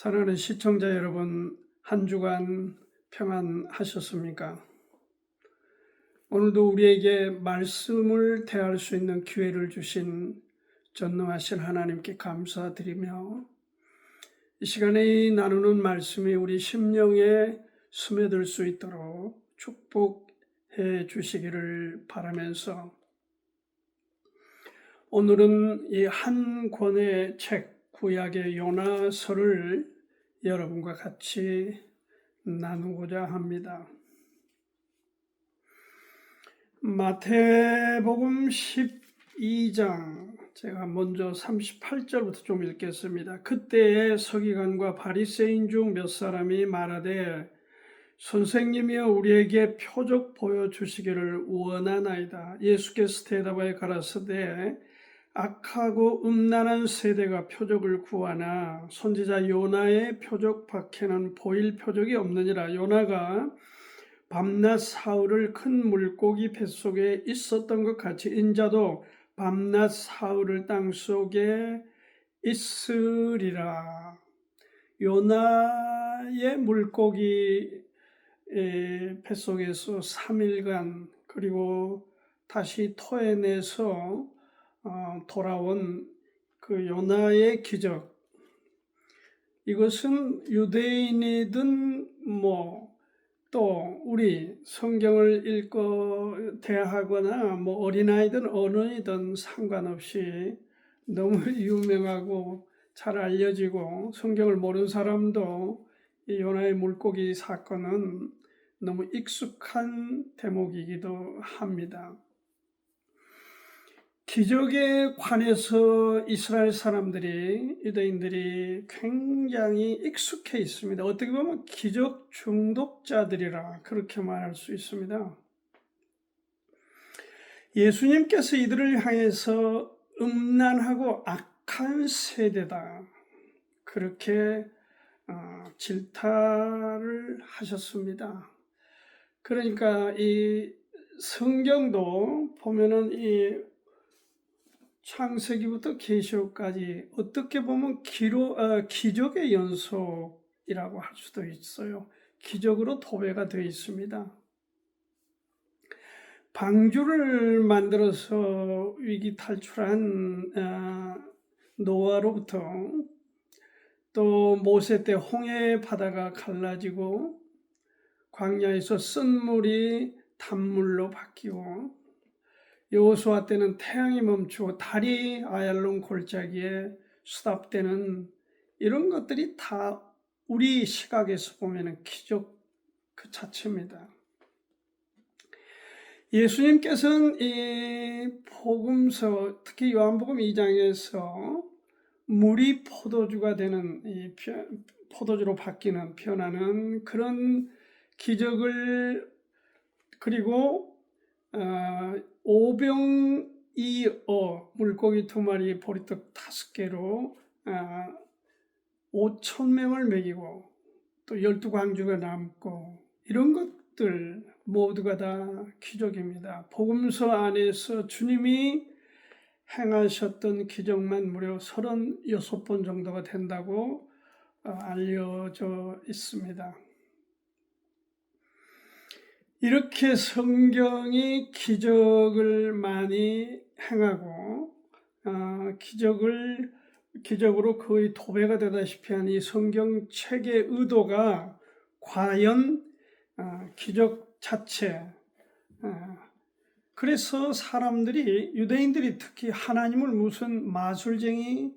사랑하는 시청자 여러분, 한 주간 평안하셨습니까? 오늘도 우리에게 말씀을 대할 수 있는 기회를 주신 전능하신 하나님께 감사드리며, 이 시간에 나누는 말씀이 우리 심령에 스며들 수 있도록 축복해 주시기를 바라면서, 오늘은 이 한 권의 책, 구약의 요나서를 여러분과 같이 나누고자 합니다. 마태복음 12장, 제가 먼저 38절부터 좀 읽겠습니다. 그때에 서기관과 바리새인 중 몇 사람이 말하되, 선생님이여 우리에게 표적 보여주시기를 원하나이다. 예수께서 대답하여 가라사대, 악하고 음란한 세대가 표적을 구하나 선지자 요나의 표적 밖에는 보일 표적이 없느니라. 요나가 밤낮 사흘을 큰 물고기 뱃속에 있었던 것 같이 인자도 밤낮 사흘을 땅속에 있으리라. 요나의 물고기 뱃속에서 3일간 그리고 다시 토해내서 돌아온 그 요나의 기적, 이것은 유대인이든 또 우리 성경을 읽고 대하거나 어린아이든 어른이든 상관없이 너무 유명하고 잘 알려지고, 성경을 모르는 사람도 이 요나의 물고기 사건은 너무 익숙한 대목이기도 합니다. 기적에 관해서 이스라엘 사람들이, 유대인들이 굉장히 익숙해 있습니다. 어떻게 보면 기적 중독자들이라 그렇게 말할 수 있습니다. 예수님께서 이들을 향해서 음란하고 악한 세대다, 그렇게 질타를 하셨습니다. 그러니까 이 성경도 보면은 이 창세기부터 계시록까지 어떻게 보면 기적의 연속이라고 할 수도 있어요. 기적으로 도배가 되어 있습니다. 방주를 만들어서 위기 탈출한 노아로부터, 또 모세 때 홍해 바다가 갈라지고 광야에서 쓴 물이 단물로 바뀌고, 여호수아 때는 태양이 멈추고 달이 아얄론 골짜기에 수답되는, 이런 것들이 다 우리 시각에서 보면 기적 그 자체입니다. 예수님께서는 이 복음서, 특히 요한복음 2장에서 물이 포도주가 되는, 포도주로 바뀌는, 변하는 그런 기적을, 그리고 오병이어, 물고기 2마리, 보리떡 5개로 5,000명을 먹이고 또 12광주가 남고, 이런 것들 모두가 다 기적입니다. 복음서 안에서 주님이 행하셨던 기적만 무려 36번 정도가 된다고 알려져 있습니다. 이렇게 성경이 기적을 많이 행하고 기적으로 거의 도배가 되다시피 한 이 성경책의 의도가 과연 기적 자체, 그래서 사람들이, 유대인들이 특히 하나님을 무슨 마술쟁이로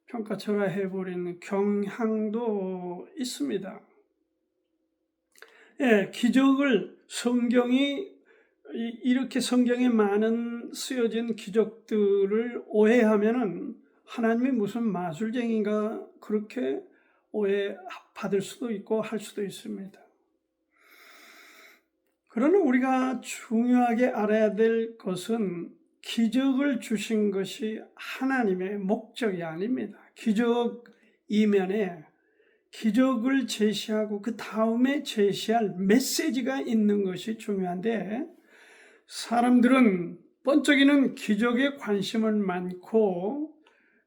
평가절하해버리는 경향도 있습니다. 기적을, 성경이 이렇게 성경에 많은 쓰여진 기적들을 오해하면은 하나님이 무슨 마술쟁이인가, 그렇게 오해받을 수도 있고 할 수도 있습니다. 그러나 우리가 중요하게 알아야 될 것은, 기적을 주신 것이 하나님의 목적이 아닙니다. 기적 이면에 기적을 제시하고 그 다음에 제시할 메시지가 있는 것이 중요한데, 사람들은 번쩍이는 기적에 관심은 많고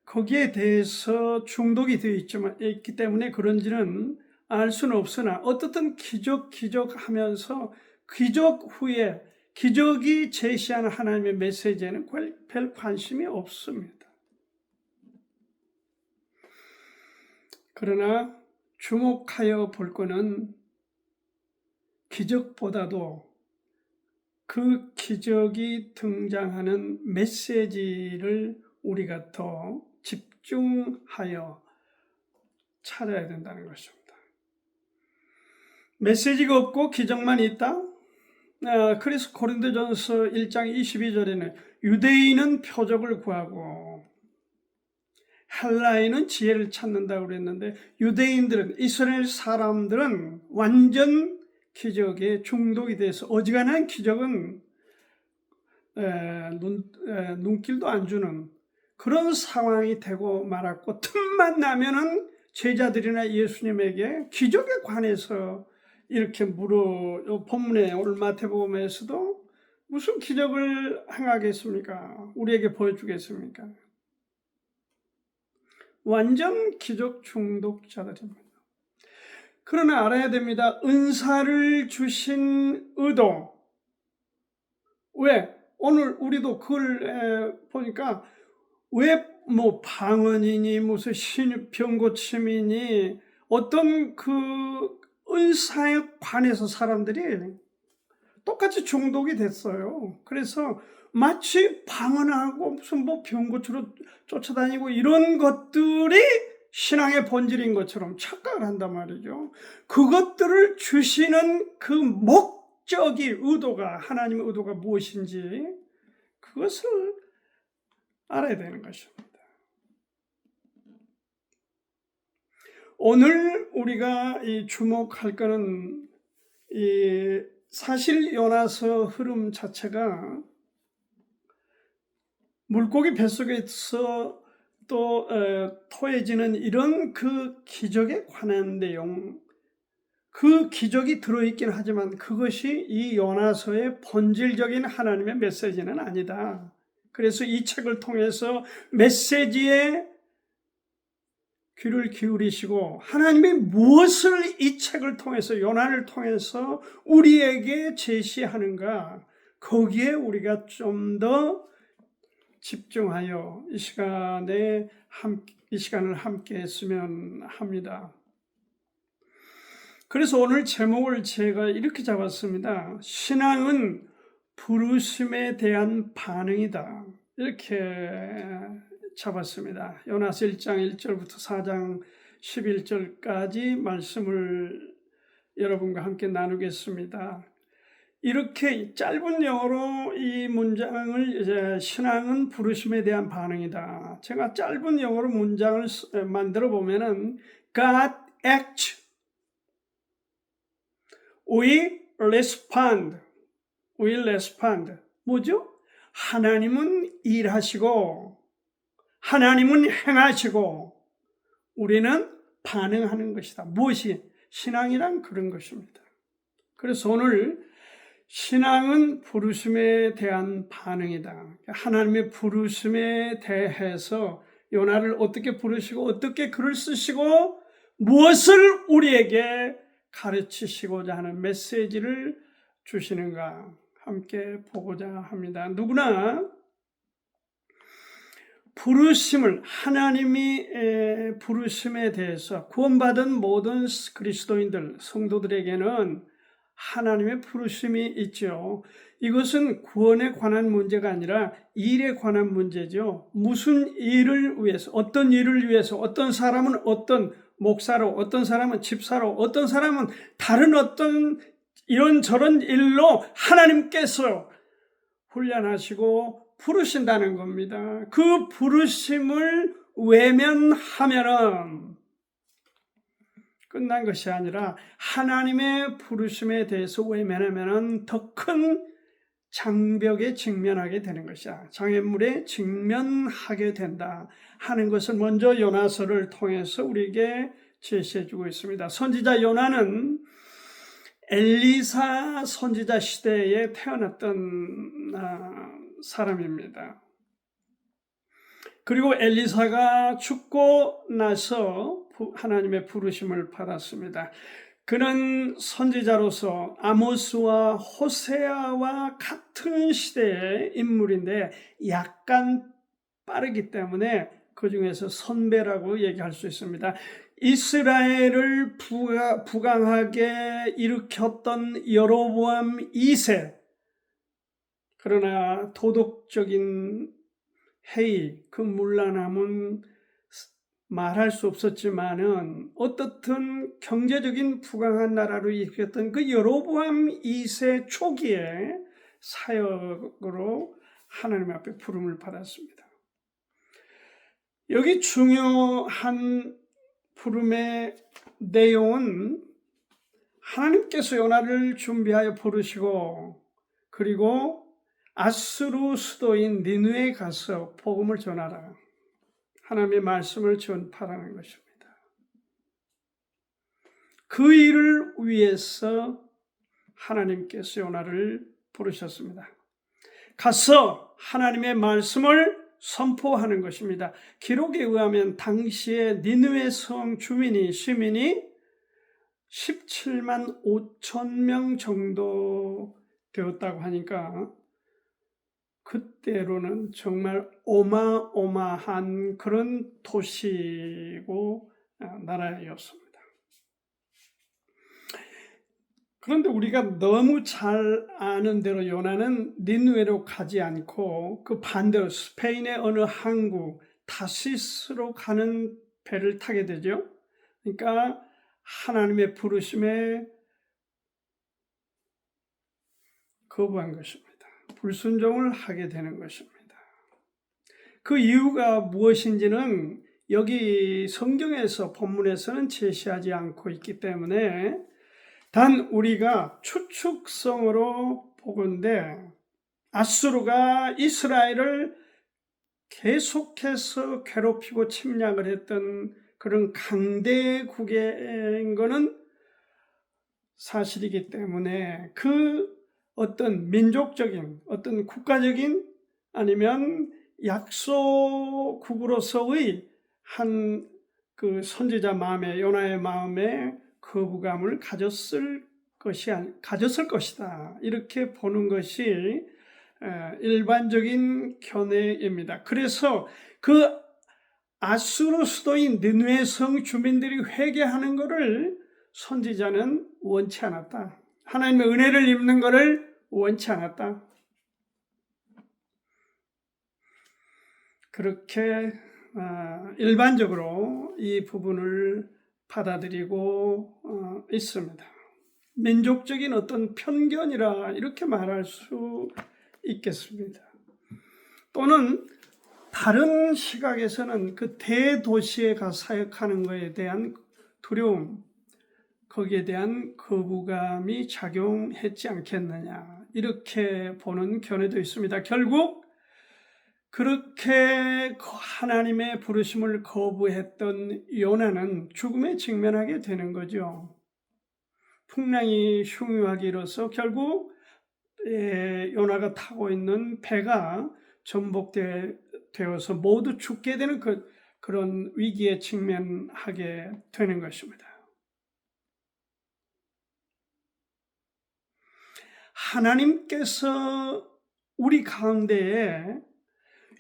거기에 대해서 중독이 되어 있기 때문에 그런지는 알 수는 없으나 어떻든 기적 하면서 기적 후에 기적이 제시하는 하나님의 메시지에는 별 관심이 없습니다. 그러나 주목하여 볼 것은 기적보다도 그 기적이 등장하는 메시지를 우리가 더 집중하여 찾아야 된다는 것입니다. 메시지가 없고 기적만 있다? 그래서 고린도전서 1장 22절에는 유대인은 표적을 구하고 헬라인은 지혜를 찾는다고 그랬는데 유대인들은, 이스라엘 사람들은 완전 기적에 중독이 돼서 어지간한 기적은 눈길도 안 주는 그런 상황이 되고 말았고, 틈만 나면은 제자들이나 예수님에게 기적에 관해서 이렇게 본문에 오늘 마태복음에서도 무슨 기적을 행하겠습니까? 우리에게 보여주겠습니까? 완전 기적 중독자들입니다. 그러나 알아야 됩니다. 은사를 주신 의도. 왜? 오늘 우리도 그걸 보니까 왜 방언이니 무슨 병고침이니 어떤 그 은사에 관해서 사람들이 똑같이 중독이 됐어요. 그래서 마치 방언하고 무슨 병고치로 쫓아다니고 이런 것들이 신앙의 본질인 것처럼 착각을 한단 말이죠. 그것들을 주시는 그 목적이, 의도가, 하나님의 의도가 무엇인지 그것을 알아야 되는 것입니다. 오늘 우리가 주목할 것은 사실 요나서 흐름 자체가 물고기 뱃속에서 또 토해지는 이런 그 기적에 관한 내용, 그 기적이 들어있긴 하지만 그것이 이 요나서의 본질적인 하나님의 메시지는 아니다. 그래서 이 책을 통해서 메시지에 귀를 기울이시고 하나님이 무엇을 이 책을 통해서, 요나를 통해서 우리에게 제시하는가, 거기에 우리가 좀 더 집중하여 이 시간을 함께 했으면 합니다. 그래서 오늘 제목을 제가 이렇게 잡았습니다. 신앙은 부르심에 대한 반응이다. 이렇게 잡았습니다. 요나서 1장 1절부터 4장 11절까지 말씀을 여러분과 함께 나누겠습니다. 이렇게 짧은 영어로 이 문장을 이제 신앙은 부르심에 대한 반응이다. 제가 짧은 영어로 문장을 만들어 보면은 God acts, we respond. 뭐죠? 하나님은 일하시고 하나님은 행하시고 우리는 반응하는 것이다. 무엇이? 신앙이란 그런 것입니다. 그래서 오늘 신앙은 부르심에 대한 반응이다. 하나님의 부르심에 대해서 요나를 어떻게 부르시고 어떻게 글을 쓰시고 무엇을 우리에게 가르치시고자 하는 메시지를 주시는가 함께 보고자 합니다. 누구나 부르심을, 하나님이 부르심에 대해서 구원받은 모든 그리스도인들, 성도들에게는 하나님의 부르심이 있죠. 이것은 구원에 관한 문제가 아니라 일에 관한 문제죠. 무슨 일을 위해서, 어떤 일을 위해서, 어떤 사람은 어떤 목사로, 어떤 사람은 집사로, 어떤 사람은 다른 어떤 이런저런 일로 하나님께서 훈련하시고 부르신다는 겁니다. 그 부르심을 외면하면은 끝난 것이 아니라 하나님의 부르심에 대해서 외면하면은 더 큰 장벽에 직면하게 되는 것이야. 장애물에 직면하게 된다 하는 것을 먼저 요나서를 통해서 우리에게 제시해주고 있습니다. 선지자 요나는 엘리사 선지자 시대에 태어났던 사람입니다. 그리고 엘리사가 죽고 나서 하나님의 부르심을 받았습니다. 그는 선지자로서 아모스와 호세아와 같은 시대의 인물인데 약간 빠르기 때문에 그 중에서 선배라고 얘기할 수 있습니다. 이스라엘을 부강하게 일으켰던 여로보암 2세, 그러나 도덕적인 해이, 그 문란함은 말할 수 없었지만은 어떻든 경제적인 부강한 나라로 이끌었던 그 여로보암 2세 초기에 사역으로 하나님 앞에 부름을 받았습니다. 여기 중요한 부름의 내용은 하나님께서 요나를 준비하여 부르시고 그리고 아수르 수도인 니느웨에 가서 복음을 전하라, 하나님의 말씀을 전파하는 것입니다. 그 일을 위해서 하나님께서 요나를 부르셨습니다. 가서 하나님의 말씀을 선포하는 것입니다. 기록에 의하면 당시에 니느웨 성 시민이 17만 5천 명 정도 되었다고 하니까 그때로는 정말 어마어마한 그런 도시고 나라였습니다. 그런데 우리가 너무 잘 아는 대로 요나는 니느웨로 가지 않고 그 반대로 스페인의 어느 항구 타시스로 가는 배를 타게 되죠. 그러니까 하나님의 부르심에 거부한 것입니다. 불순종을 하게 되는 것입니다. 그 이유가 무엇인지는 여기 성경에서 본문에서는 제시하지 않고 있기 때문에 단 우리가 추측성으로 보건대 아수르가 이스라엘을 계속해서 괴롭히고 침략을 했던 그런 강대국인 것은 사실이기 때문에 그 어떤 민족적인 어떤 국가적인 아니면 약소국으로서의 한 그 선지자 마음에, 요나의 마음에 거부감을 가졌을 것이다, 이렇게 보는 것이 일반적인 견해입니다. 그래서 그 아수르 수도인 니느웨 성 주민들이 회개하는 것을 선지자는 원치 않았다. 하나님의 은혜를 입는 것을 원치 않았다. 그렇게 일반적으로 이 부분을 받아들이고 있습니다. 민족적인 어떤 편견이라 이렇게 말할 수 있겠습니다. 또는 다른 시각에서는 그 대도시에 가서 사역하는 것에 대한 두려움, 거기에 대한 거부감이 작용했지 않겠느냐, 이렇게 보는 견해도 있습니다. 결국 그렇게 하나님의 부르심을 거부했던 요나는 죽음에 직면하게 되는 거죠. 풍랑이 흉유하게 일어서 결국 요나가 타고 있는 배가 전복되어서 모두 죽게 되는 그런 위기에 직면하게 되는 것입니다. 하나님께서 우리 가운데에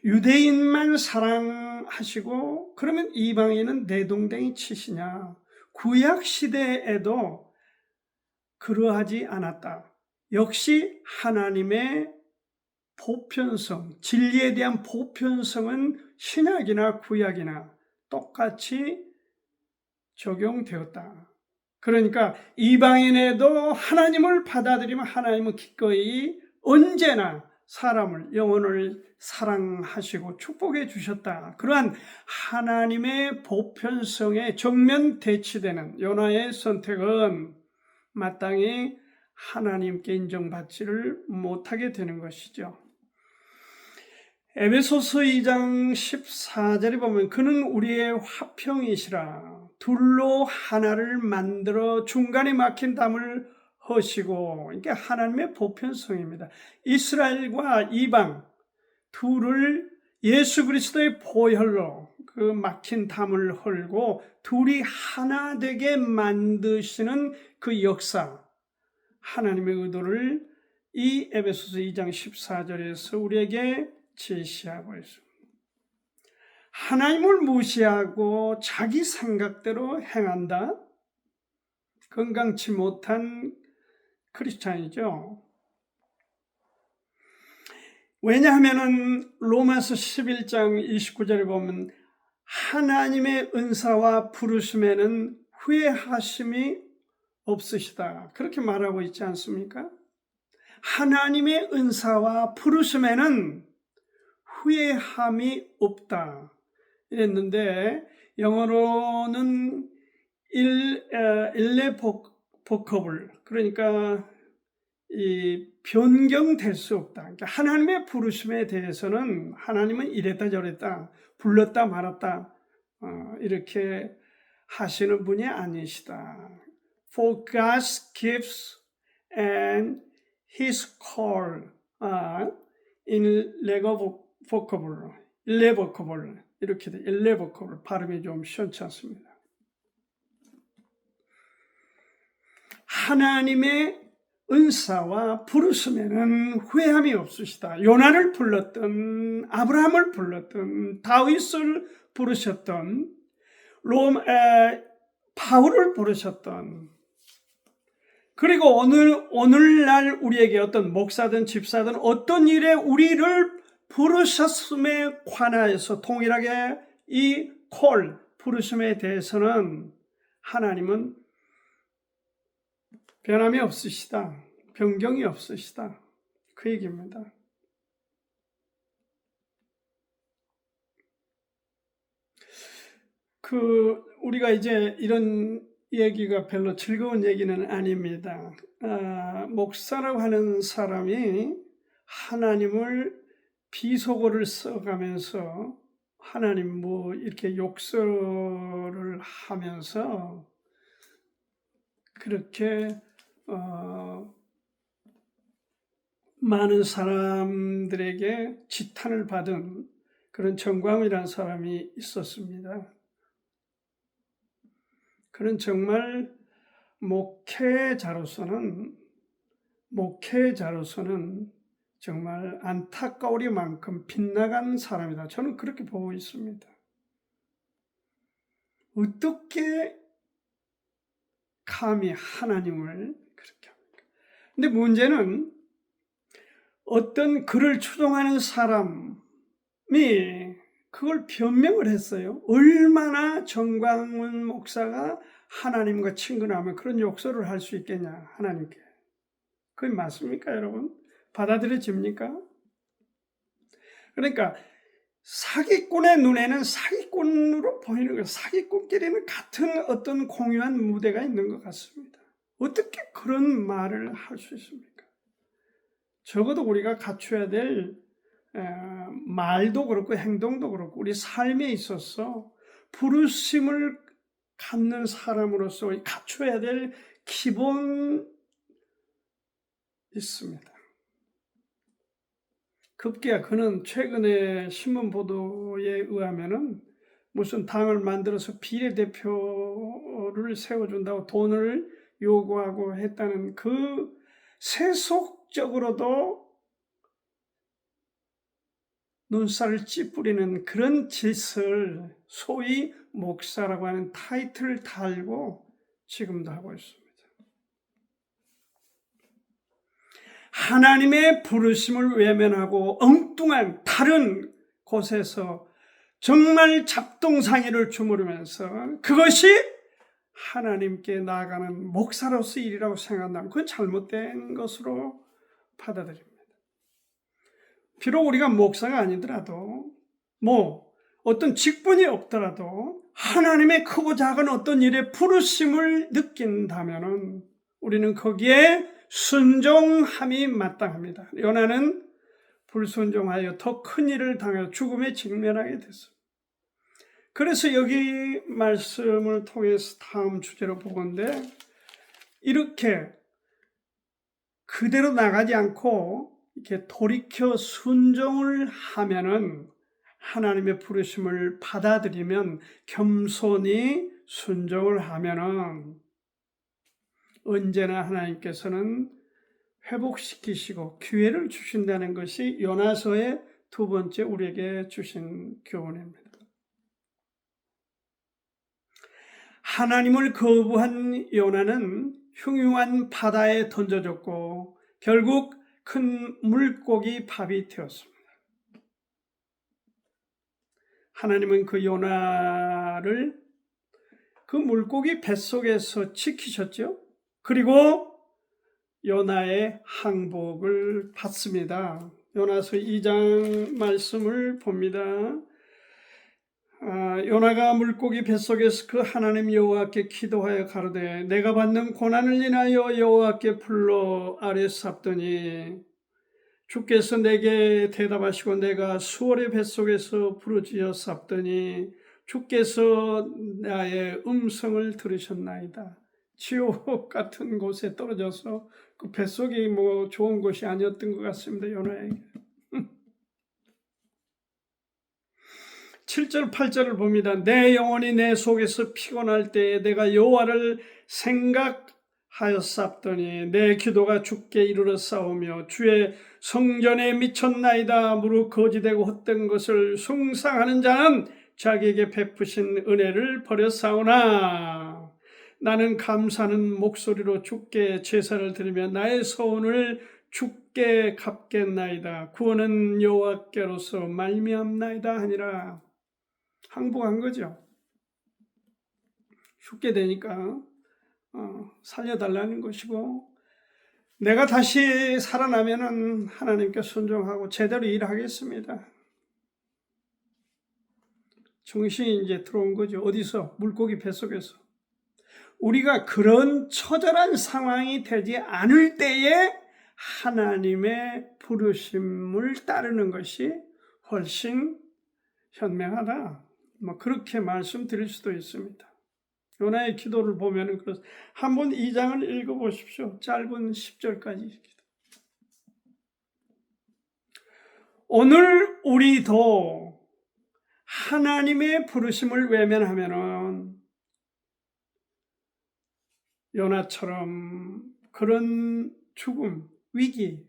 유대인만 사랑하시고 그러면 이방인은 내동댕이 치시냐? 구약 시대에도 그러하지 않았다. 역시 하나님의 보편성, 진리에 대한 보편성은 신약이나 구약이나 똑같이 적용되었다. 그러니까 이방인에도 하나님을 받아들이면 하나님은 기꺼이 언제나 사람을, 영혼을 사랑하시고 축복해 주셨다. 그러한 하나님의 보편성에 정면 대치되는 요나의 선택은 마땅히 하나님께 인정받지를 못하게 되는 것이죠. 에베소서 2장 14절에 보면 그는 우리의 화평이시라, 둘로 하나를 만들어 중간에 막힌 담을 허시고, 이게 하나님의 보편성입니다. 이스라엘과 이방 둘을 예수 그리스도의 보혈로 그 막힌 담을 헐고 둘이 하나 되게 만드시는 그 역사, 하나님의 의도를 이 에베소서 2장 14절에서 우리에게 제시하고 있습니다. 하나님을 무시하고 자기 생각대로 행한다? 건강치 못한 크리스찬이죠. 왜냐하면 로마서 11장 29절에 보면 하나님의 은사와 부르심에는 후회하심이 없으시다, 그렇게 말하고 있지 않습니까? 하나님의 은사와 부르심에는 후회함이 없다 이랬는데, 영어로는 irrevocable, 그러니까 이 변경될 수 없다. 그러니까 하나님의 부르심에 대해서는 하나님은 이랬다 저랬다, 불렀다 말았다 이렇게 하시는 분이 아니시다. For God's gifts and His call are irrevocable, 이렇게 돼. irrevocable 발음이 좀 시원치 않습니다. 하나님의 은사와 부르심에는 후회함이 없으시다. 요나를 불렀던, 아브라함을 불렀던, 다윗을 부르셨던, 바울을 부르셨던, 그리고 오늘날 우리에게 어떤 목사든 집사든 어떤 일에 우리를 부르셨음에 관하여서 동일하게 이 부르심에 대해서는 하나님은 변함이 없으시다, 변경이 없으시다, 그 얘기입니다. 우리가 이제 이런 얘기가 별로 즐거운 얘기는 아닙니다. 목사라고 하는 사람이 하나님을 비속어를 써가면서 하나님 이렇게 욕설을 하면서 그렇게 많은 사람들에게 지탄을 받은 그런 정광이라는 사람이 있었습니다. 그는 정말 목회자로서는 정말 안타까우리만큼 빗나간 사람이다. 저는 그렇게 보고 있습니다. 어떻게 감히 하나님을 그렇게 합니까? 근데 문제는 어떤 그를 추종하는 사람이 그걸 변명을 했어요. 얼마나 정광훈 목사가 하나님과 친근하면 그런 욕설을 할 수 있겠냐, 하나님께. 그게 맞습니까, 여러분? 받아들여집니까? 그러니까 사기꾼의 눈에는 사기꾼으로 보이는 거예요. 사기꾼끼리는 같은 어떤 공유한 무대가 있는 것 같습니다. 어떻게 그런 말을 할 수 있습니까? 적어도 우리가 갖춰야 될 말도 그렇고 행동도 그렇고 우리 삶에 있어서 부르심을 갖는 사람으로서 갖춰야 될 기본 있습니다. 급기야 그는 최근에 신문 보도에 의하면은 무슨 당을 만들어서 비례대표를 세워준다고 돈을 요구하고 했다는 그 세속적으로도 눈살을 찌푸리는 그런 짓을 소위 목사라고 하는 타이틀을 달고 지금도 하고 있습니다. 하나님의 부르심을 외면하고 엉뚱한 다른 곳에서 정말 잡동사니를 주무르면서 그것이 하나님께 나아가는 목사로서 일이라고 생각한다면 그건 잘못된 것으로 받아들입니다. 비록 우리가 목사가 아니더라도 어떤 직분이 없더라도 하나님의 크고 작은 어떤 일에 부르심을 느낀다면 우리는 거기에 순종함이 마땅합니다. 요나는 불순종하여 더 큰 일을 당하여 죽음에 직면하게 됐습니다. 그래서 여기 말씀을 통해서 다음 주제로 보건대 이렇게 그대로 나가지 않고 이렇게 돌이켜 순종을 하면은 하나님의 부르심을 받아들이면, 겸손히 순종을 하면은 언제나 하나님께서는 회복시키시고 기회를 주신다는 것이 요나서의 두 번째 우리에게 주신 교훈입니다. 하나님을 거부한 요나는 흉흉한 바다에 던져졌고 결국 큰 물고기 밥이 되었습니다. 하나님은 그 요나를 그 물고기 뱃속에서 지키셨죠. 그리고 요나의 항복을 받습니다. 요나서 2장 말씀을 봅니다. 요나가 물고기 뱃속에서 그 하나님 여호와께 기도하여 가로되 내가 받는 고난을 인하여 여호와께 불러 아뢰sab더니 주께서 내게 대답하시고 내가 수월의 뱃속에서 부르짖었sab더니 주께서 나의 음성을 들으셨나이다. 지옥 같은 곳에 떨어져서 그 뱃속이 뭐 좋은 곳이 아니었던 것 같습니다. 요나에게. 7절 8절을 봅니다. 내 영혼이 내 속에서 피곤할 때에 내가 여호와를 생각하였sab더니 내 기도가 주께 이르렀사오며 주의 성전에 미쳤나이다. 무릇 거지되고 헛된 것을 숭상하는 자는 자기에게 베푸신 은혜를 버렸사오나 나는 감사하는 목소리로 주께 제사를 드리며 나의 서운을 주께 갚겠나이다. 구원은 여호와께로서 말미암나이다 하니라. 항복한 거죠. 죽게 되니까 살려달라는 것이고 내가 다시 살아나면은 하나님께 순종하고 제대로 일하겠습니다. 정신이 이제 들어온 거죠. 어디서? 물고기 뱃속에서. 우리가 그런 처절한 상황이 되지 않을 때에 하나님의 부르심을 따르는 것이 훨씬 현명하다. 뭐 그렇게 말씀드릴 수도 있습니다. 요나의 기도를 보면 한번 2장을 읽어보십시오. 짧은 10절까지. 오늘 우리도 하나님의 부르심을 외면하면은 요나처럼 그런 죽음, 위기,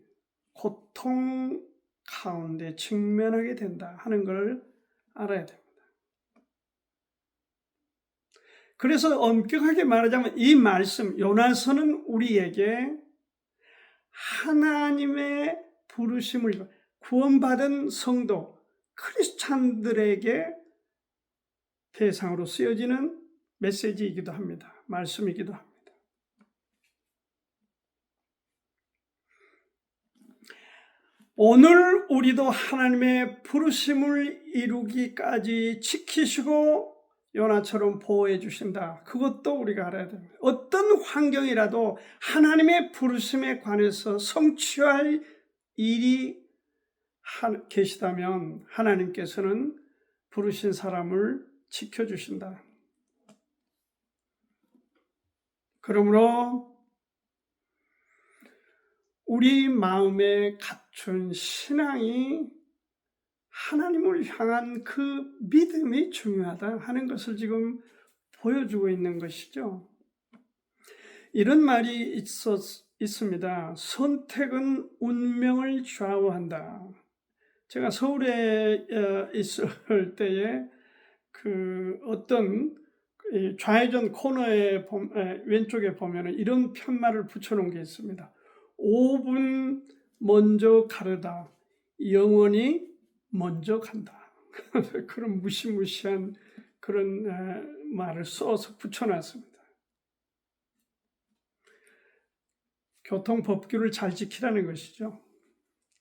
고통 가운데 직면하게 된다 하는 걸 알아야 됩니다. 그래서 엄격하게 말하자면 이 말씀, 요나서는 우리에게 하나님의 부르심을 구원받은 성도, 크리스찬들에게 대상으로 쓰여지는 메시지이기도 합니다. 말씀이기도 합니다. 오늘 우리도 하나님의 부르심을 이루기까지 지키시고 요나처럼 보호해 주신다. 그것도 우리가 알아야 됩니다. 어떤 환경이라도 하나님의 부르심에 관해서 성취할 일이 계시다면 하나님께서는 부르신 사람을 지켜주신다. 그러므로 우리 마음에 갖춘 신앙이 하나님을 향한 그 믿음이 중요하다 하는 것을 지금 보여주고 있는 것이죠. 이런 말이 있습니다. 선택은 운명을 좌우한다. 제가 서울에 있을 때에 어떤 좌회전 코너에 왼쪽에 보면 이런 편말을 붙여놓은 게 있습니다. 5분 먼저 가르다. 영원히 먼저 간다. 그런 무시무시한 그런 말을 써서 붙여놨습니다. 교통법규를 잘 지키라는 것이죠.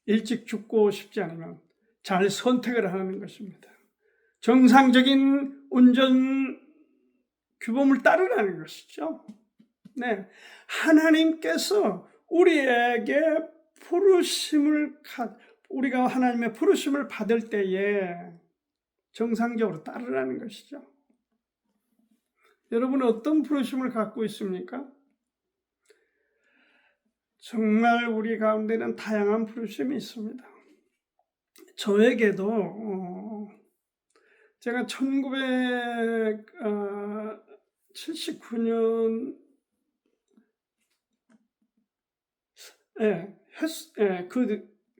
일찍 죽고 싶지 않으면 잘 선택을 하는 것입니다. 정상적인 운전 규범을 따르라는 것이죠. 네, 하나님께서 우리에게 우리가 하나님의 부르심을 받을 때에 정상적으로 따르라는 것이죠. 여러분은 어떤 부르심을 갖고 있습니까? 정말 우리 가운데는 다양한 부르심이 있습니다. 저에게도 제가 1979년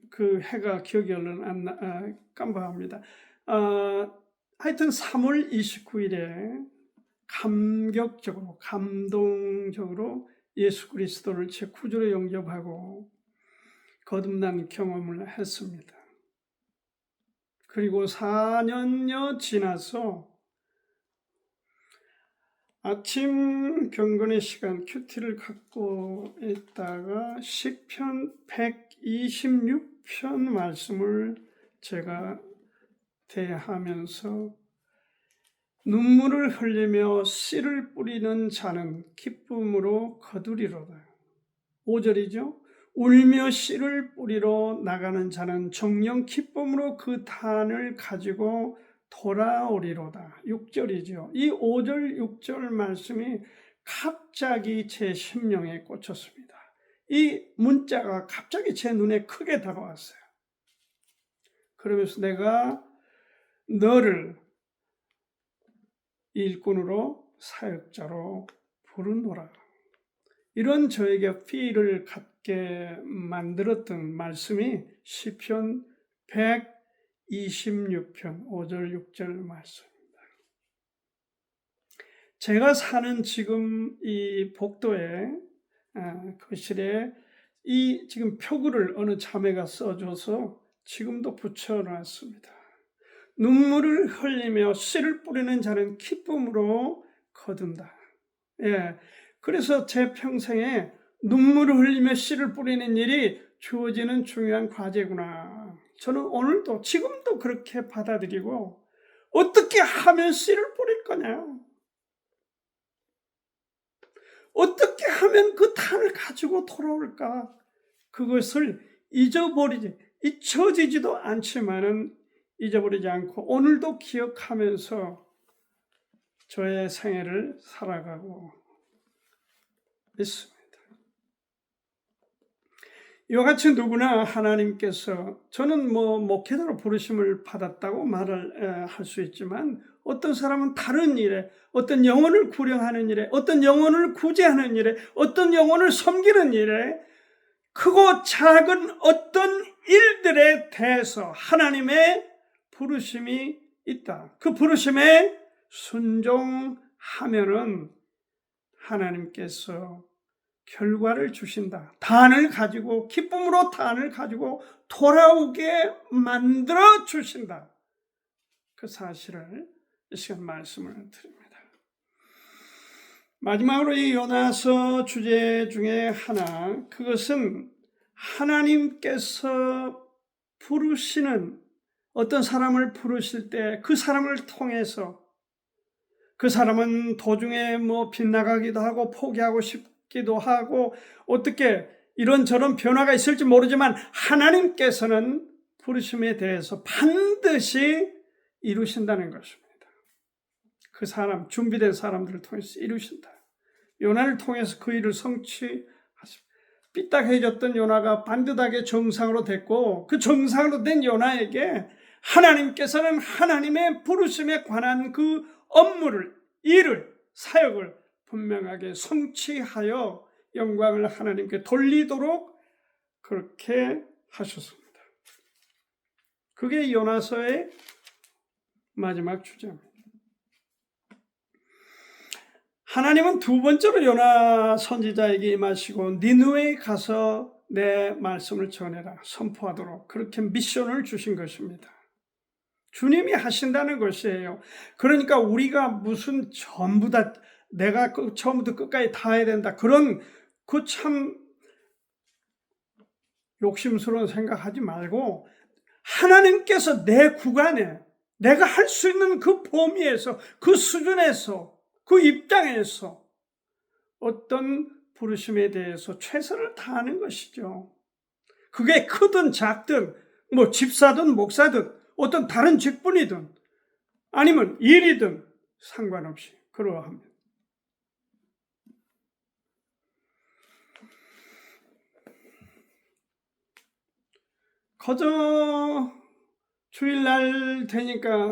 그 해가 기억이 얼른 안 나, 깜빡합니다. 하여튼 3월 29일에 감동적으로 예수 그리스도를 제 구주로 영접하고 거듭난 경험을 했습니다. 그리고 4년여 지나서 아침 경건의 시간 큐티를 갖고 있다가 시편 126편 말씀을 제가 대하면서 눈물을 흘리며 씨를 뿌리는 자는 기쁨으로 거두리로다. 5절이죠. 울며 씨를 뿌리러 나가는 자는 정녕 기쁨으로 그 단을 가지고 돌아오리로다. 6절이죠. 이 5절, 6절 말씀이 갑자기 제 심령에 꽂혔습니다. 이 문자가 갑자기 제 눈에 크게 다가왔어요. 그러면서 내가 너를 일꾼으로 사역자로 부르노라. 이런 저에게 필을 갖게 만들었던 말씀이 시편 126편 5절 6절 말씀입니다. 제가 사는 지금 이 복도에 거실에 이 지금 표구를 어느 자매가 써줘서 지금도 붙여놨습니다. 눈물을 흘리며 씨를 뿌리는 자는 기쁨으로 거둔다. 그래서 제 평생에 눈물을 흘리며 씨를 뿌리는 일이 주어지는 중요한 과제구나. 저는 오늘도 지금도 그렇게 받아들이고 어떻게 하면 씨를 뿌릴 거냐? 어떻게 하면 그 탄을 가지고 돌아올까? 그것을 잊혀지지도 않지만은 잊어버리지 않고 오늘도 기억하면서 저의 생애를 살아가고 있습니다. 이와 같이 누구나 하나님께서 저는 목회자로 부르심을 받았다고 말을 할 수 있지만 어떤 사람은 다른 일에 어떤 영혼을 구령하는 일에 어떤 영혼을 구제하는 일에 어떤 영혼을 섬기는 일에 크고 작은 어떤 일들에 대해서 하나님의 부르심이 있다. 그 부르심에 순종하면은 하나님께서 결과를 주신다. 단을 가지고 기쁨으로 단을 가지고 돌아오게 만들어 주신다. 그 사실을 이 시간 말씀을 드립니다. 마지막으로 이 요나서 주제 중에 하나, 그것은 하나님께서 부르시는 어떤 사람을 부르실 때 그 사람을 통해서 그 사람은 도중에 빗나가기도 하고 포기하고 싶기도 하고 어떻게 이런저런 변화가 있을지 모르지만 하나님께서는 부르심에 대해서 반드시 이루신다는 것입니다. 그 사람, 준비된 사람들을 통해서 이루신다. 요나를 통해서 그 일을 성취하십니다. 삐딱해졌던 요나가 반듯하게 정상으로 됐고 그 정상으로 된 요나에게 하나님께서는 하나님의 부르심에 관한 그 업무를, 일을, 사역을 분명하게 성취하여 영광을 하나님께 돌리도록 그렇게 하셨습니다. 그게 요나서의 마지막 주제입니다. 하나님은 두 번째로 요나 선지자에게 임하시고 니느웨에 가서 내 말씀을 전해라, 선포하도록 그렇게 미션을 주신 것입니다. 주님이 하신다는 것이에요. 그러니까 우리가 무슨 전부 다 내가 처음부터 끝까지 다 해야 된다. 그런 그 참 욕심스러운 생각하지 말고 하나님께서 내 구간에 내가 할 수 있는 그 범위에서 그 수준에서 그 입장에서 어떤 부르심에 대해서 최선을 다하는 것이죠. 그게 크든 작든 집사든 목사든 어떤 다른 직분이든 아니면 일이든 상관없이 그러합니다. 그저 주일날 되니까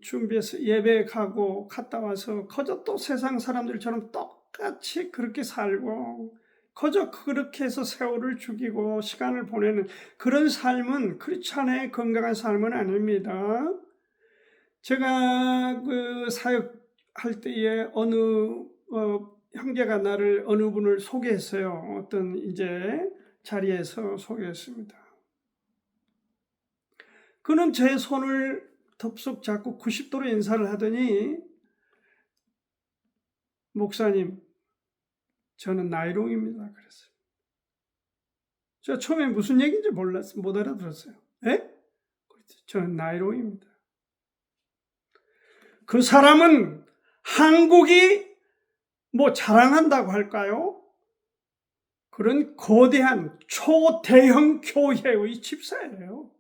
준비해서 예배 가고 갔다 와서 그저 또 세상 사람들처럼 똑같이 그렇게 살고 그저 그렇게 해서 세월을 죽이고 시간을 보내는 그런 삶은 크리스찬의 건강한 삶은 아닙니다. 제가 그 사역할 때에 어느 형제가 나를 어느 분을 소개했어요. 어떤 이제 자리에서 소개했습니다. 그는 제 손을 덥석 잡고 90도로 인사를 하더니, 목사님, 저는 나이롱입니다. 그랬어요. 제가 처음에 무슨 얘기인지 못 알아들었어요. 에? 저는 나이롱입니다. 그 사람은 한국이 뭐 자랑한다고 할까요? 그런 거대한 초대형 교회의 집사예요.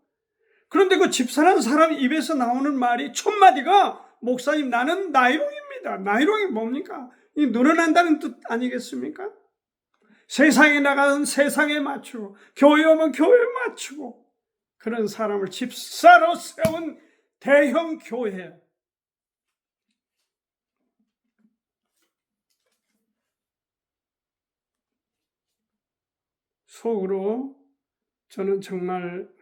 그런데 그 집사라는 사람 입에서 나오는 말이 첫 마디가, 목사님, 나는 나이롱입니다. 나이롱이 뭡니까? 이 늘어난다는 뜻 아니겠습니까? 세상에 나가는 세상에 맞추고, 교회 오면 교회에 맞추고, 그런 사람을 집사로 세운 대형 교회. 속으로 저는 정말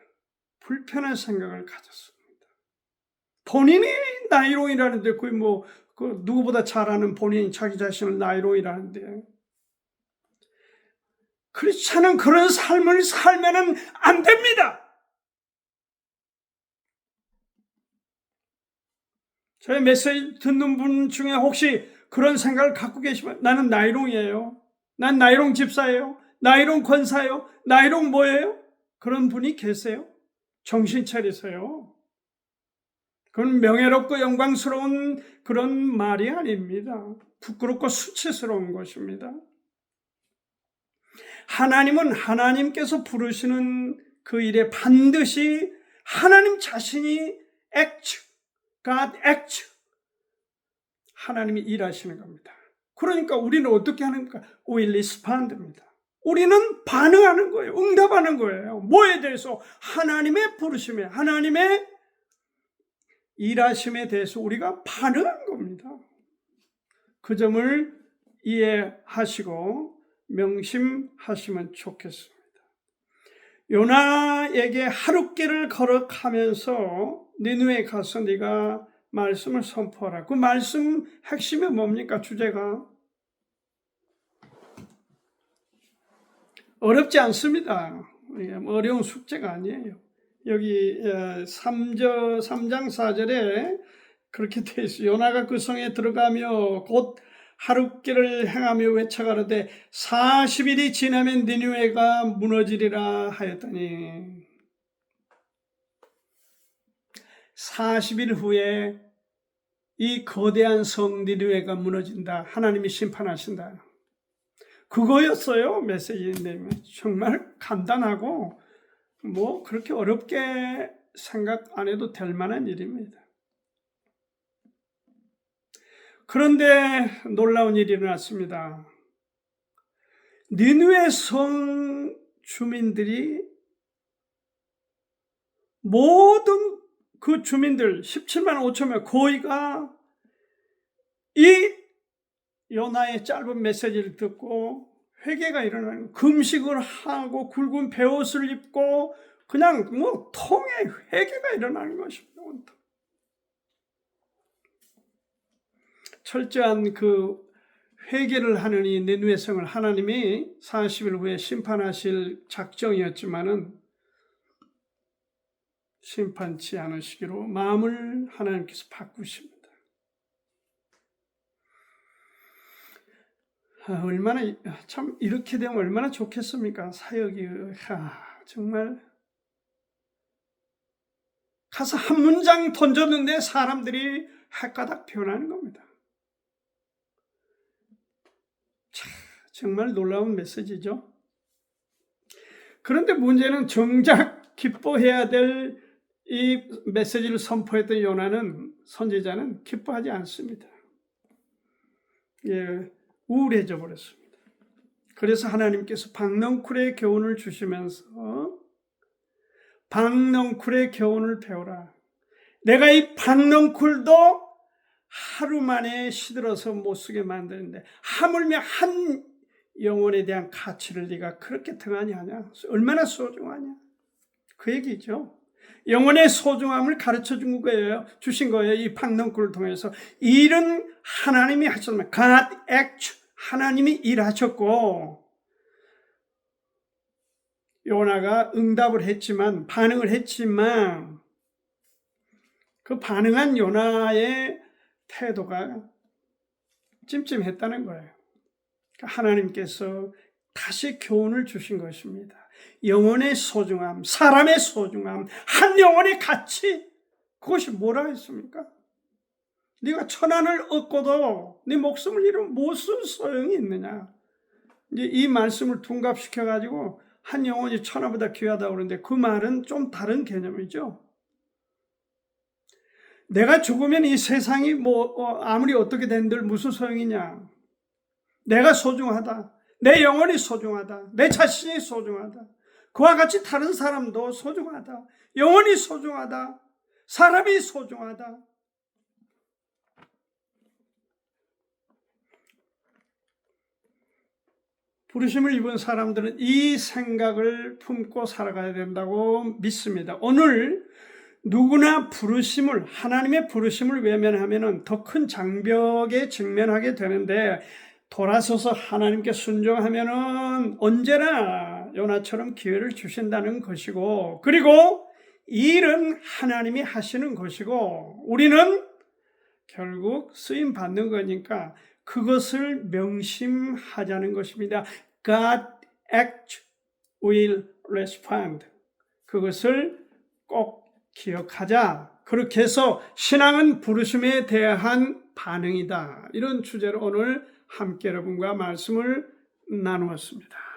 불편한 생각을 가졌습니다. 본인이 나이롱이라는데, 거의 뭐, 누구보다 잘 아는 본인이 자기 자신을 나이롱이라는데, 크리스찬은 그런 삶을 살면은 안 됩니다. 저희 메시지 듣는 분 중에 혹시 그런 생각을 갖고 계시면, 나는 나이롱이에요. 난 나이롱 집사예요. 나이롱 권사예요. 나이롱 뭐예요? 그런 분이 계세요? 정신 차리세요. 그건 명예롭고 영광스러운 그런 말이 아닙니다. 부끄럽고 수치스러운 것입니다. 하나님은 하나님께서 부르시는 그 일에 반드시 하나님 자신이 God act, 하나님이 일하시는 겁니다. 그러니까 우리는 어떻게 하는가? We respond입니다. 우리는 반응하는 거예요. 응답하는 거예요. 뭐에 대해서? 하나님의 부르심에, 하나님의 일하심에 대해서 우리가 반응한 겁니다. 그 점을 이해하시고 명심하시면 좋겠습니다. 요나에게 하룻길을 걸어가면서 니느웨에 가서 네가 말씀을 선포하라. 그 말씀 핵심이 뭡니까? 주제가 어렵지 않습니다. 어려운 숙제가 아니에요. 여기 3장 4절에 그렇게 되어 있어요. 요나가 그 성에 들어가며 곧 하룻길을 행하며 외쳐가로되 40일이 지나면 니느웨가 무너지리라 하였더니, 40일 후에 이 거대한 성 니느웨가 무너진다. 하나님이 심판하신다. 그거였어요. 메시지인데 정말 간단하고 뭐 그렇게 어렵게 생각 안 해도 될 만한 일입니다. 그런데 놀라운 일이 일어났습니다. 니느웨 성 주민들이, 모든 그 주민들 17만 5천 명 거의가 이 요나의 짧은 메시지를 듣고 회개가 일어나는, 금식을 하고 굵은 베옷을 입고 그냥 뭐 통에 회개가 일어나는 것입니다. 철저한 그 회개를 하는 이 니느웨 성을 하나님이 40일 후에 심판하실 작정이었지만은 심판치 않으시기로 마음을 하나님께서 바꾸십니다. 얼마나 참 이렇게 되면 얼마나 좋겠습니까? 사역이 정말 가서 한 문장 던졌는데 사람들이 헷가닥 변하는 겁니다. 정말 놀라운 메시지죠. 그런데 문제는 정작 기뻐해야 될 이 메시지를 선포했던 요나는, 선지자는 기뻐하지 않습니다. 우울해져 버렸습니다. 그래서 하나님께서 박넝쿨의 교훈을 주시면서 박넝쿨의 교훈을 배워라. 내가 이 박넝쿨도 하루 만에 시들어서 못 쓰게 만드는데 하물며 한 영혼에 대한 가치를 네가 그렇게 등한히 하냐? 얼마나 소중하냐? 그 얘기죠. 영혼의 소중함을 가르쳐 주신 거예요. 이 박넝쿨을 통해서. 일은 하나님이 하셨습니다. God act, 하나님이 일하셨고 요나가 응답을 했지만, 반응을 했지만 그 반응한 요나의 태도가 찜찜했다는 거예요. 하나님께서 다시 교훈을 주신 것입니다. 영혼의 소중함, 사람의 소중함, 한 영혼의 가치, 그것이 뭐라 했습니까? 네가 천한을 얻고도 네 목숨을 잃으면 무슨 소용이 있느냐? 이제 이 말씀을 둔갑시켜가지고 한 영혼이 천하보다 귀하다고 그러는데 그 말은 좀 다른 개념이죠. 내가 죽으면 이 세상이 아무리 어떻게 된들 무슨 소용이냐? 내가 소중하다. 내 영혼이 소중하다. 내 자신이 소중하다. 그와 같이 다른 사람도 소중하다. 영혼이 소중하다. 사람이 소중하다. 부르심을 입은 사람들은 이 생각을 품고 살아가야 된다고 믿습니다. 오늘 누구나 하나님의 부르심을 외면하면 더 큰 장벽에 직면하게 되는데, 돌아서서 하나님께 순종하면은 언제나 요나처럼 기회를 주신다는 것이고, 그리고 이 일은 하나님이 하시는 것이고, 우리는 결국 쓰임 받는 거니까 그것을 명심하자는 것입니다. God act will respond. 그것을 꼭 기억하자. 그렇게 해서 신앙은 부르심에 대한 반응이다. 이런 주제로 오늘 함께 여러분과 말씀을 나누었습니다.